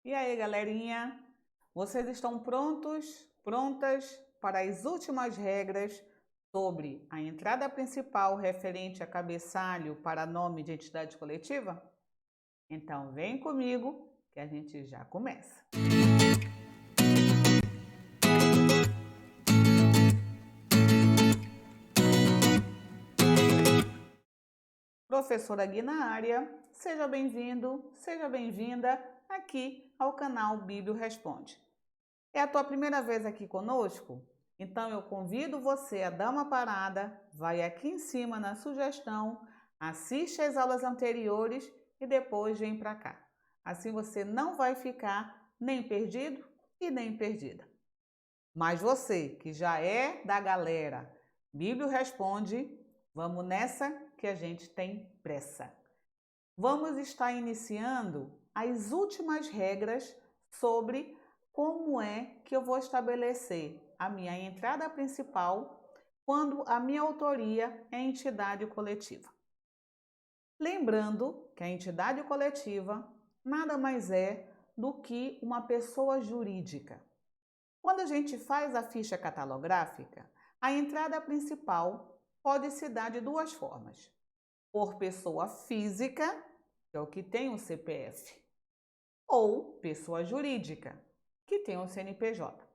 E aí, galerinha? Vocês estão prontos, prontas para as últimas regras sobre a entrada principal referente a cabeçalho para nome de entidade coletiva? Então, vem comigo que a gente já começa. Professora Gui na área, seja bem-vindo, seja bem-vinda aqui ao canal Bíblio Responde. É a tua primeira vez aqui conosco? Então eu convido você a dar uma parada, vai aqui em cima na sugestão, assiste às aulas anteriores e depois vem para cá. Assim você não vai ficar nem perdido e nem perdida. Mas você que já é da galera Bíblio Responde, vamos nessa que a gente tem pressa. Vamos estar iniciando as últimas regras sobre como é que eu vou estabelecer a minha entrada principal quando a minha autoria é entidade coletiva. Lembrando que a entidade coletiva nada mais é do que uma pessoa jurídica. Quando a gente faz a ficha catalográfica, a entrada principal pode se dar de duas formas: por pessoa física, que é o que tem o CPF, ou pessoa jurídica, que tem o CNPJ.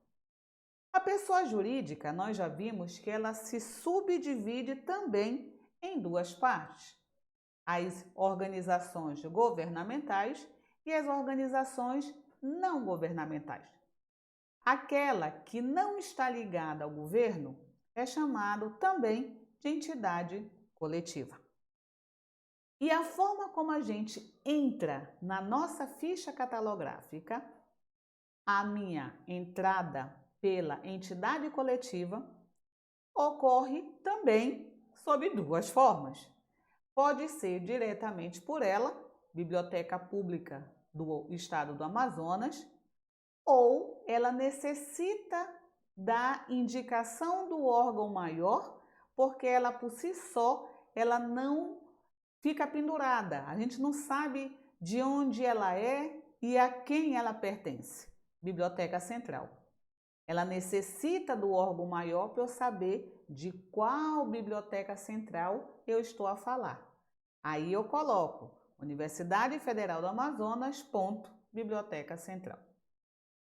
A pessoa jurídica, nós já vimos que ela se subdivide também em duas partes: as organizações governamentais e as organizações não governamentais. Aquela que não está ligada ao governo é chamado também de entidade coletiva. E a forma como a gente entra na nossa ficha catalográfica, a minha entrada pela entidade coletiva, ocorre também sob duas formas. Pode ser diretamente por ela, Biblioteca Pública do Estado do Amazonas, ou ela necessita da indicação do órgão maior, porque ela por si só, ela não fica pendurada. A gente não sabe de onde ela é e a quem ela pertence. Biblioteca Central. Ela necessita do órgão maior para eu saber de qual biblioteca central eu estou a falar. Aí eu coloco Universidade Federal do Amazonas, ponto, Biblioteca Central.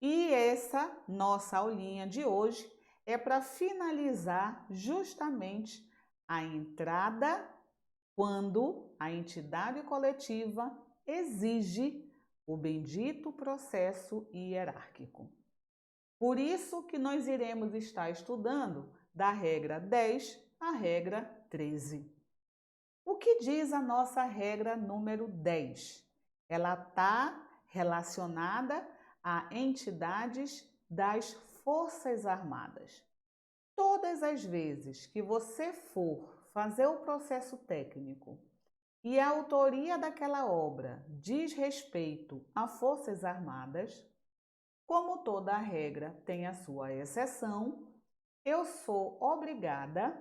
E essa nossa aulinha de hoje é para finalizar justamente a entrada quando a entidade coletiva exige o bendito processo hierárquico. Por isso que nós iremos estar estudando da regra 10 à regra 13. O que diz a nossa regra número 10? Ela está relacionada a entidades das Forças Armadas. Todas as vezes que você for fazer o processo técnico e a autoria daquela obra diz respeito a Forças Armadas, como toda regra tem a sua exceção, eu sou obrigada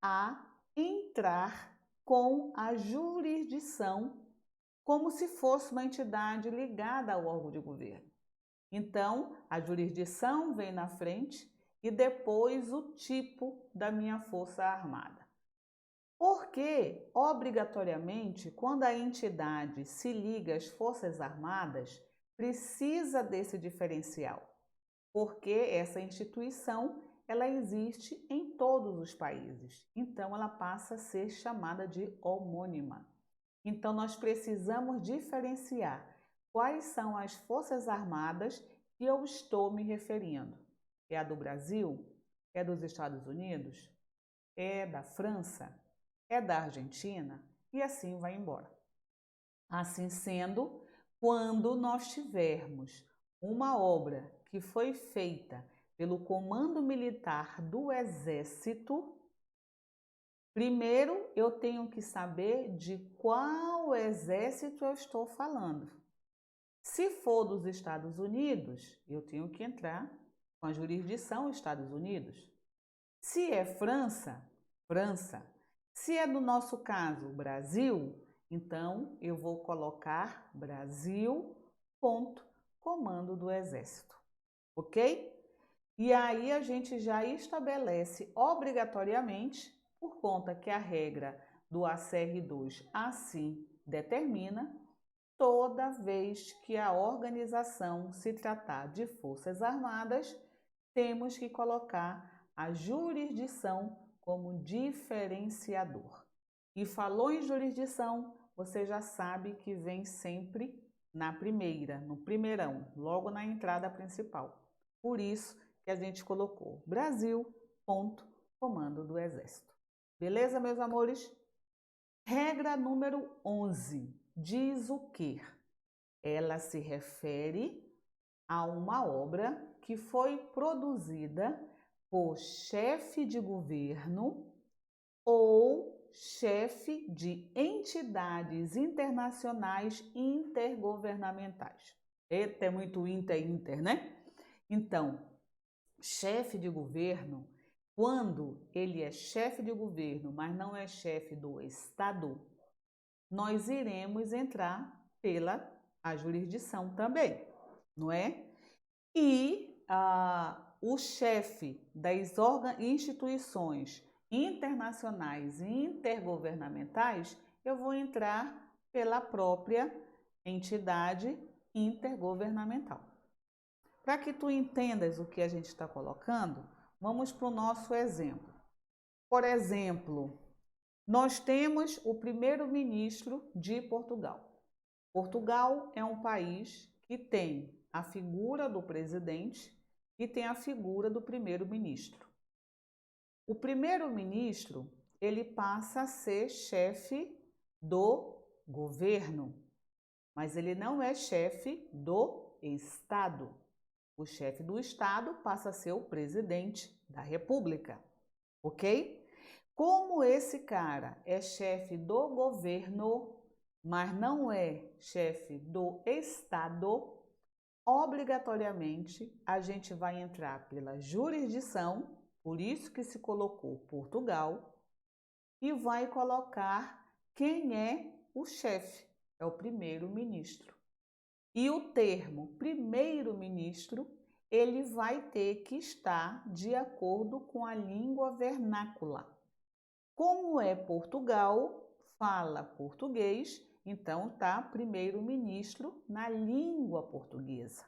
a entrar com a jurisdição como se fosse uma entidade ligada ao órgão de governo. Então, a jurisdição vem na frente e depois o tipo da minha força armada. Porque, obrigatoriamente, quando a entidade se liga às Forças Armadas, precisa desse diferencial, porque essa instituição ela existe em todos os países, então ela passa a ser chamada de homônima. Então nós precisamos diferenciar quais são as Forças Armadas que eu estou me referindo. É a do Brasil? É dos Estados Unidos? É da França? É da Argentina? E assim vai embora. Assim sendo, quando nós tivermos uma obra que foi feita pelo Comando Militar do Exército, primeiro eu tenho que saber de qual exército eu estou falando. Se for dos Estados Unidos, eu tenho que entrar com a jurisdição Estados Unidos. Se é França, França. Se é do nosso caso Brasil, então eu vou colocar Brasil, ponto, comando do Exército, ok? E aí a gente já estabelece obrigatoriamente, por conta que a regra do ACR2 assim determina, toda vez que a organização se tratar de Forças Armadas, temos que colocar a jurisdição como diferenciador. E falou em jurisdição, você já sabe que vem sempre na primeira, no primeirão, logo na entrada principal. Por isso que a gente colocou Brasil, ponto, comando do Exército. Beleza, meus amores? Regra número 11 diz o quê? Ela se refere a uma obra que foi produzida por chefe de governo ou chefe de entidades internacionais intergovernamentais. Eita, é muito inter, né? Então, chefe de governo, quando ele é chefe de governo, mas não é chefe do Estado, nós iremos entrar pela a jurisdição também, não é? E o chefe das instituições internacionais e intergovernamentais, eu vou entrar pela própria entidade intergovernamental. Para que tu entendas o que a gente está colocando, vamos para o nosso exemplo. Por exemplo, nós temos o primeiro-ministro de Portugal. Portugal é um país que tem a figura do presidente e tem a figura do primeiro-ministro. O primeiro-ministro, ele passa a ser chefe do governo, mas ele não é chefe do Estado. O chefe do Estado passa a ser o presidente da República, ok? Como esse cara é chefe do governo, mas não é chefe do Estado, obrigatoriamente a gente vai entrar pela jurisdição, por isso que se colocou Portugal, e vai colocar quem é o chefe, é o primeiro-ministro. E o termo primeiro-ministro, ele vai ter que estar de acordo com a língua vernácula. Como é Portugal, fala português, então tá primeiro-ministro na língua portuguesa.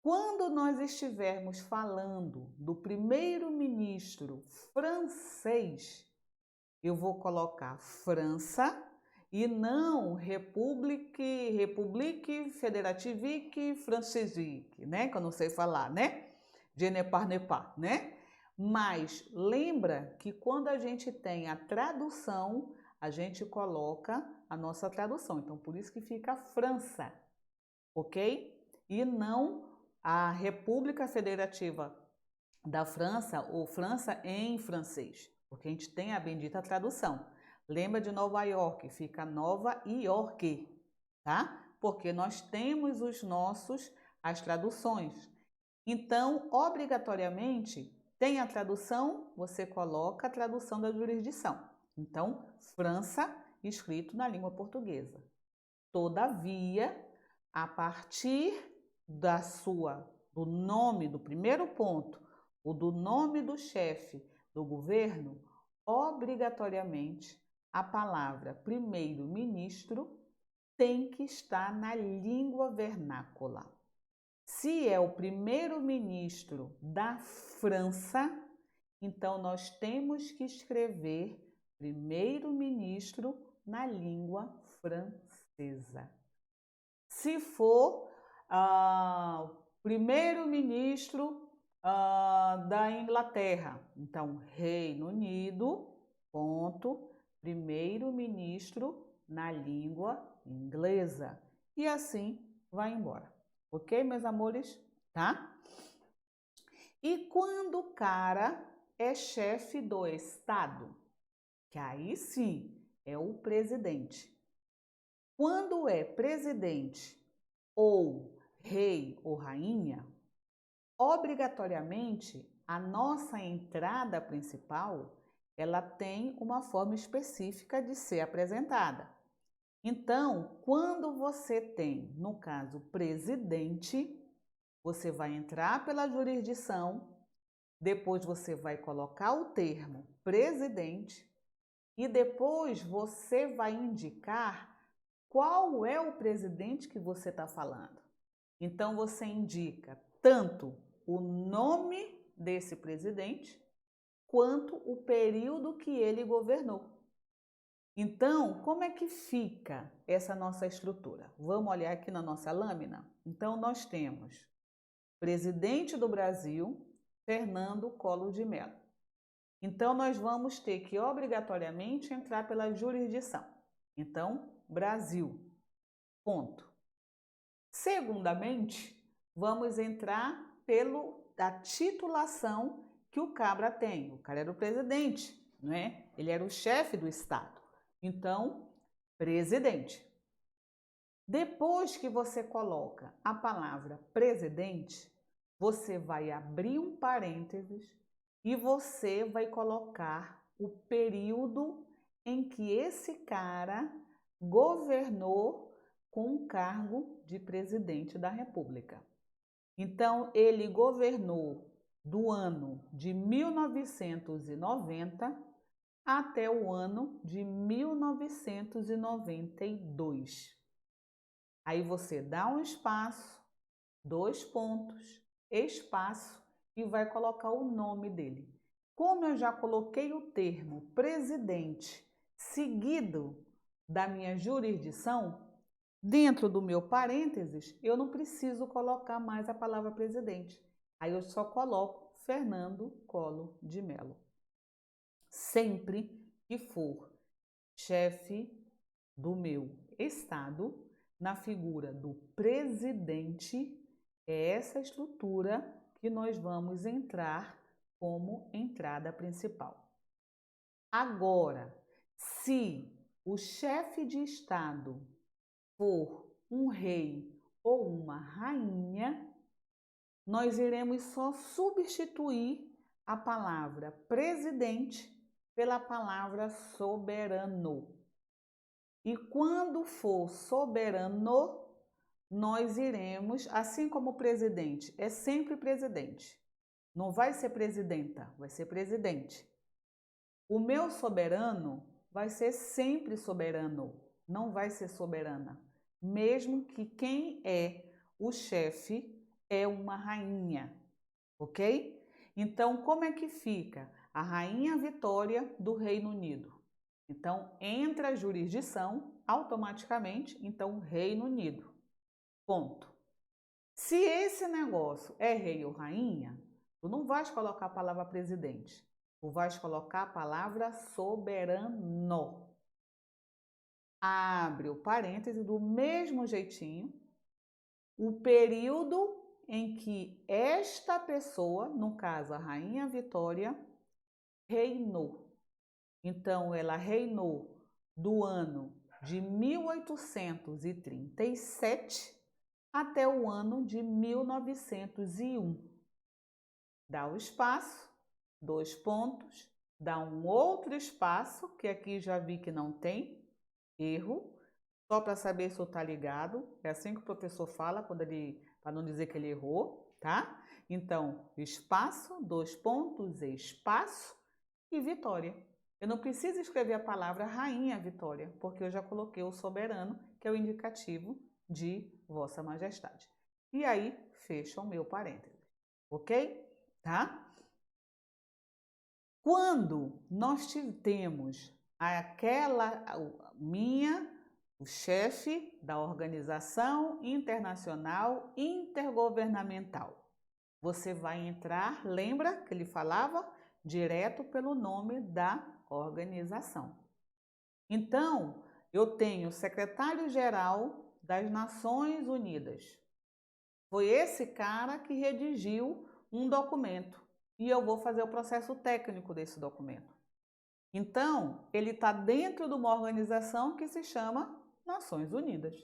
Quando nós estivermos falando do primeiro-ministro francês, eu vou colocar França e não République Fédérative Française, né? Que eu não sei falar, né? Je ne parle pas, né? Mas lembra que quando a gente tem a tradução, a gente coloca a nossa tradução. Então, por isso que fica França, ok? E não a República Federativa da França ou França em francês, porque a gente tem a bendita tradução. Lembra de Nova York? Fica Nova York, tá? Porque nós temos as traduções. Então, obrigatoriamente, tem a tradução, você coloca a tradução da jurisdição. Então, França, escrito na língua portuguesa. Todavia, a partir do nome do primeiro ponto, ou do nome do chefe do governo, obrigatoriamente, a palavra primeiro-ministro tem que estar na língua vernácula. Se é o primeiro-ministro da França, então nós temos que escrever primeiro-ministro na língua francesa. Se for primeiro-ministro da Inglaterra, então Reino Unido, ponto, primeiro-ministro na língua inglesa. E assim vai embora. Ok, meus amores? Tá? E quando o cara é chefe do Estado, que aí sim é o presidente. Quando é presidente ou rei ou rainha, obrigatoriamente a nossa entrada principal, ela tem uma forma específica de ser apresentada. Então, quando você tem, no caso, presidente, você vai entrar pela jurisdição, depois você vai colocar o termo presidente e depois você vai indicar qual é o presidente que você está falando. Então, você indica tanto o nome desse presidente quanto o período que ele governou. Então, como é que fica essa nossa estrutura? Vamos olhar aqui na nossa lâmina? Então, nós temos presidente do Brasil, Fernando Collor de Mello. Então, nós vamos ter que obrigatoriamente entrar pela jurisdição. Então, Brasil, ponto. Segundamente, vamos entrar pela titulação que o cabra tem. O cara era o presidente, né? Ele era o chefe do Estado. Então, presidente. Depois que você coloca a palavra presidente, você vai abrir um parênteses e você vai colocar o período em que esse cara governou com o cargo de presidente da República. Então, ele governou do ano de 1990 até o ano de 1992. Aí você dá um espaço, 2 pontos, espaço e vai colocar o nome dele. Como eu já coloquei o termo presidente seguido da minha jurisdição, dentro do meu parênteses, eu não preciso colocar mais a palavra presidente. Aí eu só coloco Fernando Collor de Mello. Sempre que for chefe do meu estado, na figura do presidente, é essa estrutura que nós vamos entrar como entrada principal. Agora, se o chefe de estado for um rei ou uma rainha, nós iremos só substituir a palavra presidente pela palavra soberano. E quando for soberano, nós iremos, assim como o presidente é sempre presidente, não vai ser presidenta, vai ser presidente. O meu soberano vai ser sempre soberano, não vai ser soberana, mesmo que quem é o chefe é uma rainha, ok? Então, como é que fica a Rainha Vitória do Reino Unido? Então, entra a jurisdição automaticamente, então, Reino Unido. Ponto. Se esse negócio é rei ou rainha, tu não vais colocar a palavra presidente, tu vais colocar a palavra soberano. Abre o parêntese do mesmo jeitinho, o período em que esta pessoa, no caso a Rainha Vitória, reinou. Então, ela reinou do ano de 1837 até o ano de 1901. Dá o espaço, 2 pontos, dá um outro espaço, que aqui já vi que não tem erro, só para saber se está ligado. É assim que o professor fala, para não dizer que ele errou, tá? Então, espaço, 2 pontos, espaço e Vitória. Eu não preciso escrever a palavra Rainha Vitória, porque eu já coloquei o soberano, que é o indicativo de Vossa Majestade. E aí, fecha o meu parênteses, ok? Tá? Quando nós temos o chefe da Organização Internacional Intergovernamental, você vai entrar, lembra que ele falava? Direto pelo nome da organização. Então, eu tenho o secretário-geral das Nações Unidas. Foi esse cara que redigiu um documento e eu vou fazer o processo técnico desse documento. Então, ele está dentro de uma organização que se chama Nações Unidas.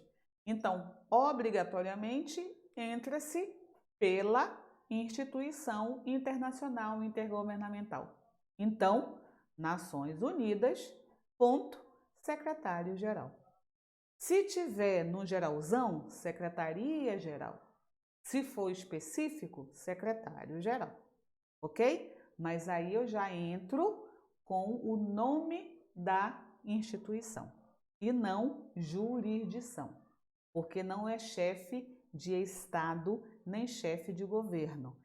Então, obrigatoriamente, entra-se pela instituição internacional intergovernamental. Então, Nações Unidas, ponto, secretário-geral. Se tiver no geralzão, secretaria-geral. Se for específico, secretário-geral. Ok? Mas aí eu já entro com o nome da instituição e não jurisdição, porque não é chefe de Estado nem chefe de governo,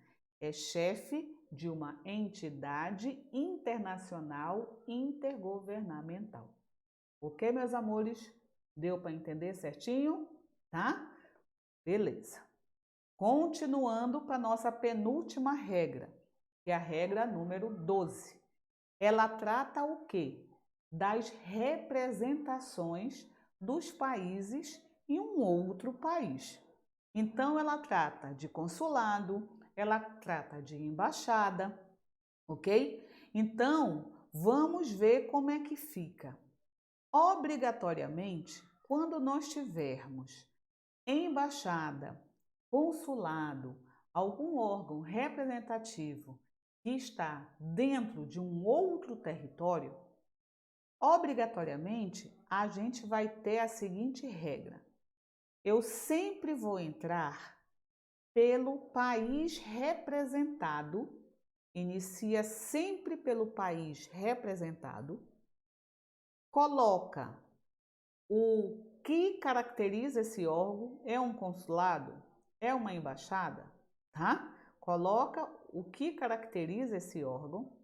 é chefe de uma entidade internacional intergovernamental. Ok, meus amores? Deu para entender certinho? Tá? Beleza. Continuando para a nossa penúltima regra, que é a regra número 12. Ela trata o quê? Das representações dos países em um outro país. Então, ela trata de consulado, ela trata de embaixada, ok? Então, vamos ver como é que fica. Obrigatoriamente, quando nós tivermos embaixada, consulado, algum órgão representativo que está dentro de um outro território, obrigatoriamente a gente vai ter a seguinte regra: eu sempre vou entrar pelo país representado, inicia sempre pelo país representado, coloca o que caracteriza esse órgão, é um consulado, é uma embaixada, tá? Coloca o que caracteriza esse órgão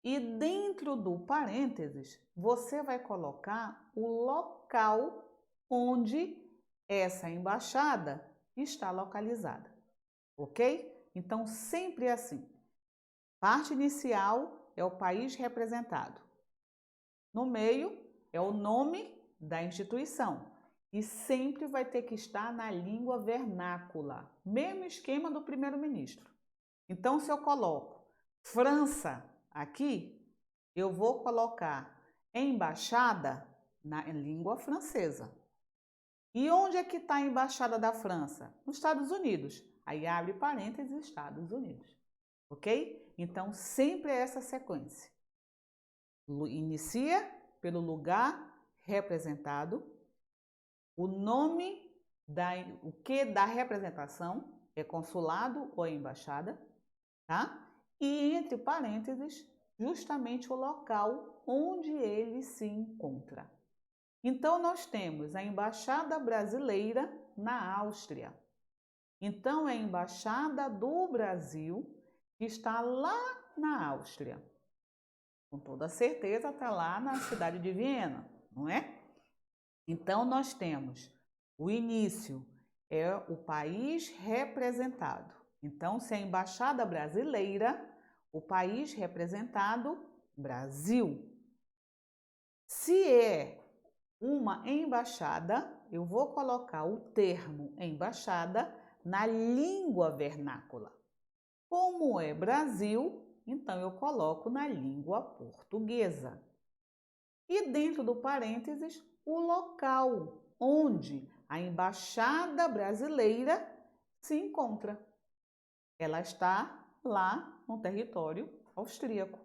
e dentro do parênteses você vai colocar o local onde essa embaixada está localizada, ok? Então sempre é assim. Parte inicial é o país representado. No meio é o nome da instituição e sempre vai ter que estar na língua vernácula, mesmo esquema do primeiro-ministro. Então, se eu coloco França aqui, eu vou colocar embaixada na língua francesa. E onde é que está a embaixada da França? Nos Estados Unidos. Aí abre parênteses, Estados Unidos. Ok? Então, sempre é essa sequência. Inicia pelo lugar representado, o nome o que da representação é consulado ou embaixada, tá? E entre parênteses, justamente o local onde ele se encontra. Então nós temos a embaixada brasileira na Áustria. Então é a embaixada do Brasil que está lá na Áustria. Com toda certeza está lá na cidade de Viena, não é? Então, nós temos o início, é o país representado. Então, se é a embaixada brasileira, o país representado, Brasil. Se é uma embaixada, eu vou colocar o termo embaixada na língua vernácula. Como é Brasil, então eu coloco na língua portuguesa. E dentro do parênteses, o local onde a embaixada brasileira se encontra. Ela está lá no território austríaco.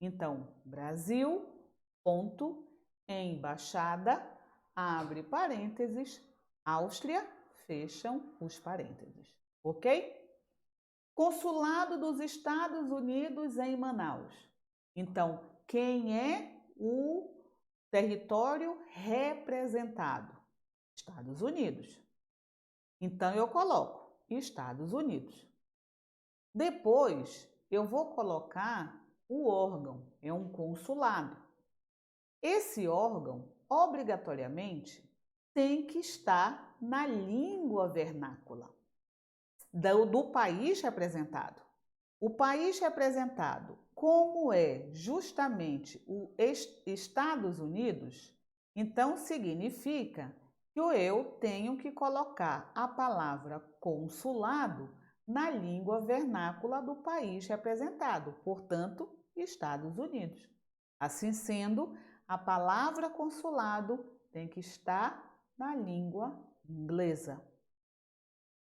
Então, Brasil, ponto, embaixada, abre parênteses, Áustria, fecham os parênteses. Ok? Consulado dos Estados Unidos em Manaus. Então, quem é o território representado? Estados Unidos. Então, eu coloco Estados Unidos. Depois, eu vou colocar o órgão, é um consulado. Esse órgão, obrigatoriamente, tem que estar na língua vernácula do país representado. O país representado, como é justamente os Estados Unidos, então significa que eu tenho que colocar a palavra consulado na língua vernácula do país representado, portanto, Estados Unidos. Assim sendo, a palavra consulado tem que estar na língua inglesa.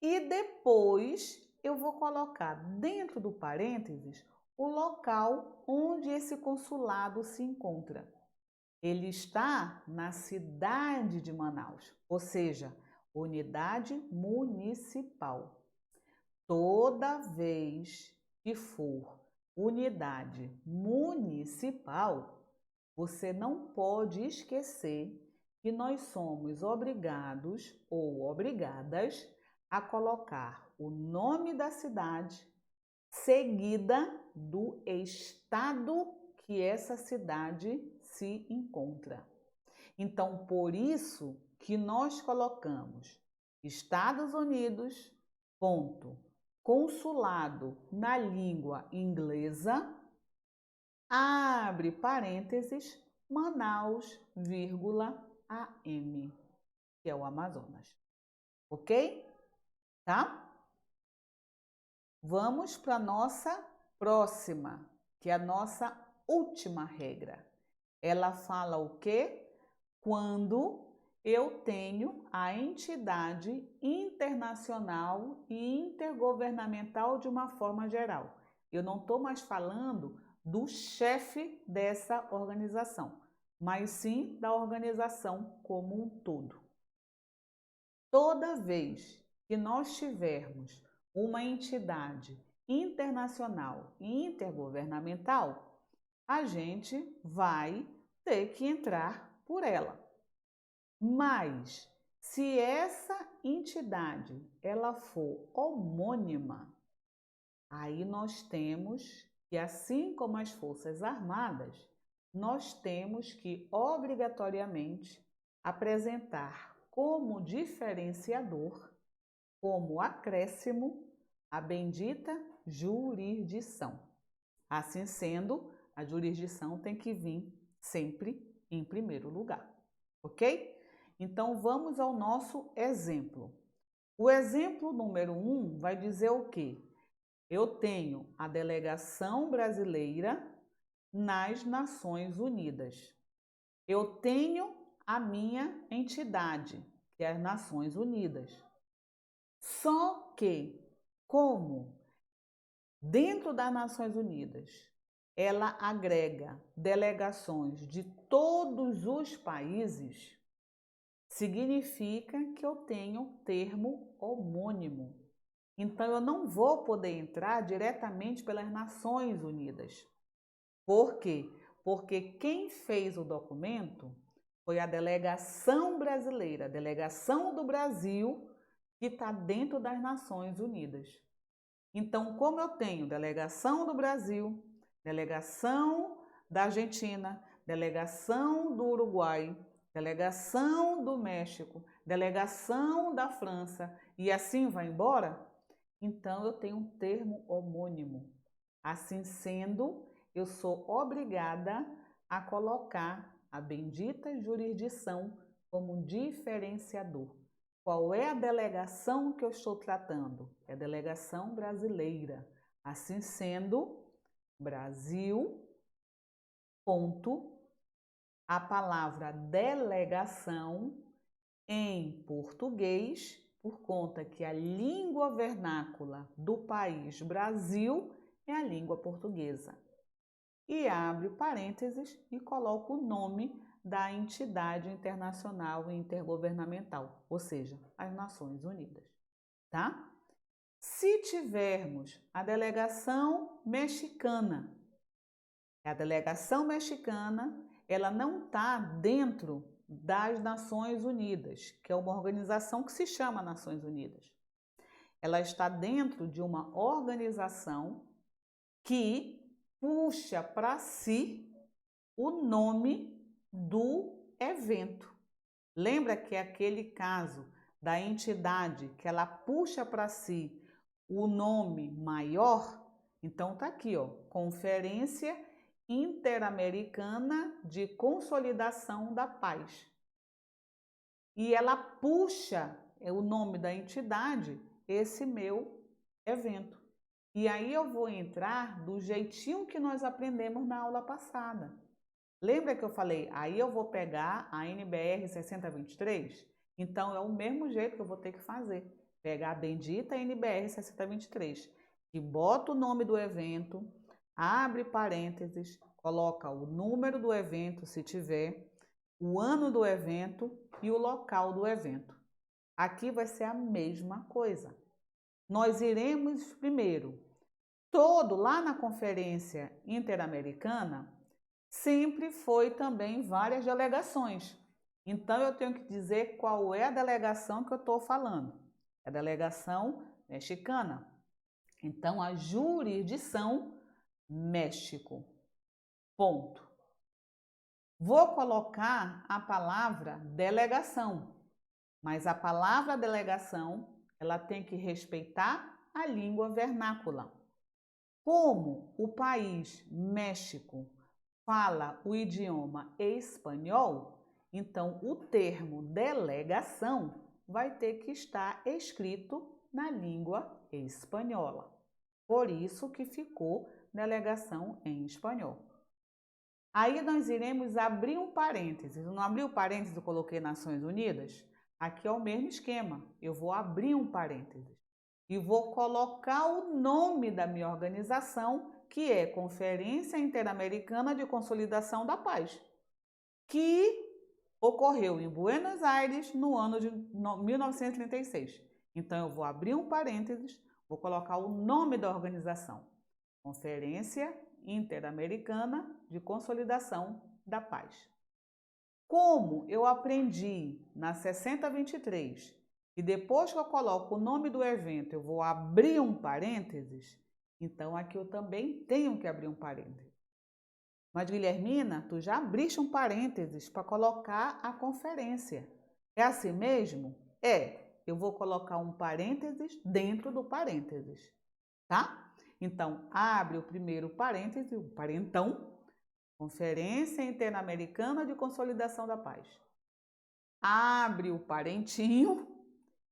E depois eu vou colocar dentro do parênteses o local onde esse consulado se encontra. ele está na cidade de Manaus, ou seja, unidade municipal. Toda vez que for unidade municipal, você não pode esquecer que nós somos obrigados ou obrigadas a colocar o nome da cidade seguida do estado que essa cidade se encontra. Então, por isso que nós colocamos Estados Unidos, ponto, consulado na língua inglesa, abre parênteses, Manaus, vírgula, AM, que é o Amazonas. Ok? Tá? Vamos para a nossa próxima, que é a nossa última regra. Ela fala o quê? Quando eu tenho a entidade internacional e intergovernamental de uma forma geral. Eu não estou mais falando do chefe dessa organização, mas sim da organização como um todo. Toda vez que nós tivermos uma entidade internacional e intergovernamental, a gente vai ter que entrar por ela. Mas se essa entidade ela for homônima, aí nós temos que, assim como as Forças Armadas, nós temos que obrigatoriamente apresentar como diferenciador, como acréscimo, a bendita jurisdição. Assim sendo, a jurisdição tem que vir sempre em primeiro lugar, ok? Então, vamos ao nosso exemplo. O exemplo número 1 vai dizer o quê? Eu tenho a delegação brasileira nas Nações Unidas. Eu tenho a minha entidade, que é as Nações Unidas. Só que, como dentro das Nações Unidas ela agrega delegações de todos os países, significa que eu tenho termo homônimo. Então, eu não vou poder entrar diretamente pelas Nações Unidas. Por quê? Porque quem fez o documento foi a delegação brasileira, a delegação do Brasil, que está dentro das Nações Unidas. Então, como eu tenho delegação do Brasil, delegação da Argentina, delegação do Uruguai, delegação do México, delegação da França e assim vai embora, então eu tenho um termo homônimo. Assim sendo, eu sou obrigada a colocar a bendita jurisdição como diferenciador. Qual é a delegação que eu estou tratando? É a delegação brasileira. Assim sendo, Brasil, ponto, a palavra delegação em português, por conta que a língua vernácula do país Brasil é a língua portuguesa. E abre parênteses e coloca o nome da entidade internacional e intergovernamental, ou seja, as Nações Unidas, tá? Se tivermos a delegação mexicana, ela não está dentro das Nações Unidas, que é uma organização que se chama Nações Unidas. Ela está dentro de uma organização que puxa para si o nome do evento. Lembra que é aquele caso da entidade que ela puxa para si o nome maior? Então tá aqui, ó, Conferência Interamericana de Consolidação da Paz. E ela puxa o nome da entidade, esse meu evento. E aí eu vou entrar do jeitinho que nós aprendemos na aula passada. Lembra que eu falei, aí eu vou pegar a NBR 6023? Então é o mesmo jeito que eu vou ter que fazer. Pegar a bendita NBR 6023, que bota o nome do evento, abre parênteses, coloca o número do evento, se tiver, o ano do evento e o local do evento. Aqui vai ser a mesma coisa. Nós iremos primeiro, lá na Conferência Interamericana, sempre foi também várias delegações. Então, eu tenho que dizer qual é a delegação que eu estou falando. É a delegação mexicana. Então, a jurisdição México. Ponto. Vou colocar a palavra delegação, mas a palavra delegação, ela tem que respeitar a língua vernácula. Como o país México fala o idioma espanhol, então o termo delegação vai ter que estar escrito na língua espanhola. Por isso que ficou delegação em espanhol. Aí nós iremos abrir um parênteses. Não abri o parênteses, eu coloquei Nações Unidas? Aqui é o mesmo esquema. Eu vou abrir um parênteses e vou colocar o nome da minha organização, que é Conferência Interamericana de Consolidação da Paz, que ocorreu em Buenos Aires no ano de 1936. Então, eu vou abrir um parênteses, vou colocar o nome da organização, Conferência Interamericana de Consolidação da Paz. Como eu aprendi na 6023 e depois que eu coloco o nome do evento eu vou abrir um parênteses, então aqui eu também tenho que abrir um parênteses. Mas Guilhermina, tu já abriste um parênteses para colocar a conferência. É assim mesmo? É. Eu vou colocar um parênteses dentro do parênteses, tá? Então, abre o primeiro parêntese, o parentão, Conferência Interamericana de Consolidação da Paz. Abre o parentinho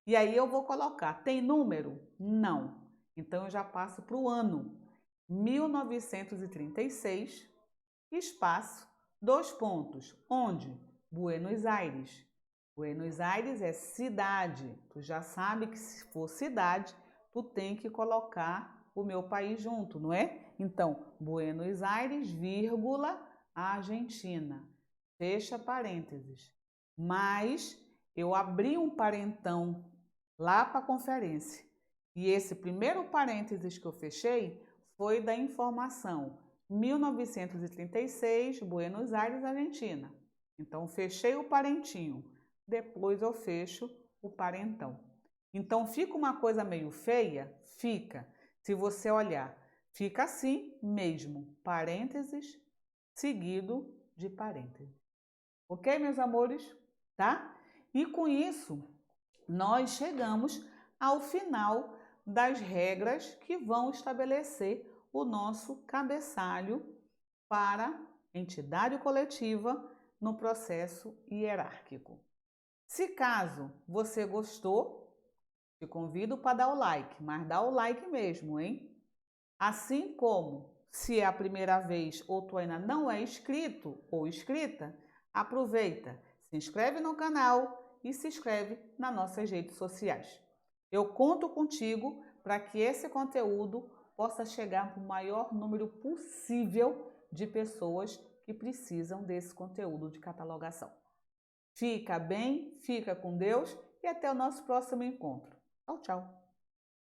e aí eu vou colocar, tem número? Não. Então, eu já passo para o ano, 1936, espaço, 2 pontos. Onde? Buenos Aires. Buenos Aires é cidade. Tu já sabe que se for cidade, tu tem que colocar o meu país junto, não é? Então, Buenos Aires, vírgula, Argentina. Fecha parênteses. Mas eu abri um parentão lá para a conferência. E esse primeiro parênteses que eu fechei foi da informação 1936, Buenos Aires, Argentina. Então, fechei o parentinho. Depois eu fecho o parentão. Então, fica uma coisa meio feia? Fica. Se você olhar, fica assim mesmo. Parênteses seguido de parênteses. Ok, meus amores? Tá? E com isso, nós chegamos ao final das regras que vão estabelecer o nosso cabeçalho para entidade coletiva no processo hierárquico. Se caso você gostou, te convido para dar o like, mas dá o like mesmo, hein? Assim como, se é a primeira vez ou tu ainda não é inscrito ou inscrita, aproveita, se inscreve no canal e se inscreve nas nossas redes sociais. Eu conto contigo para que esse conteúdo possa chegar para o maior número possível de pessoas que precisam desse conteúdo de catalogação. Fica bem, fica com Deus e até o nosso próximo encontro. Tchau, tchau!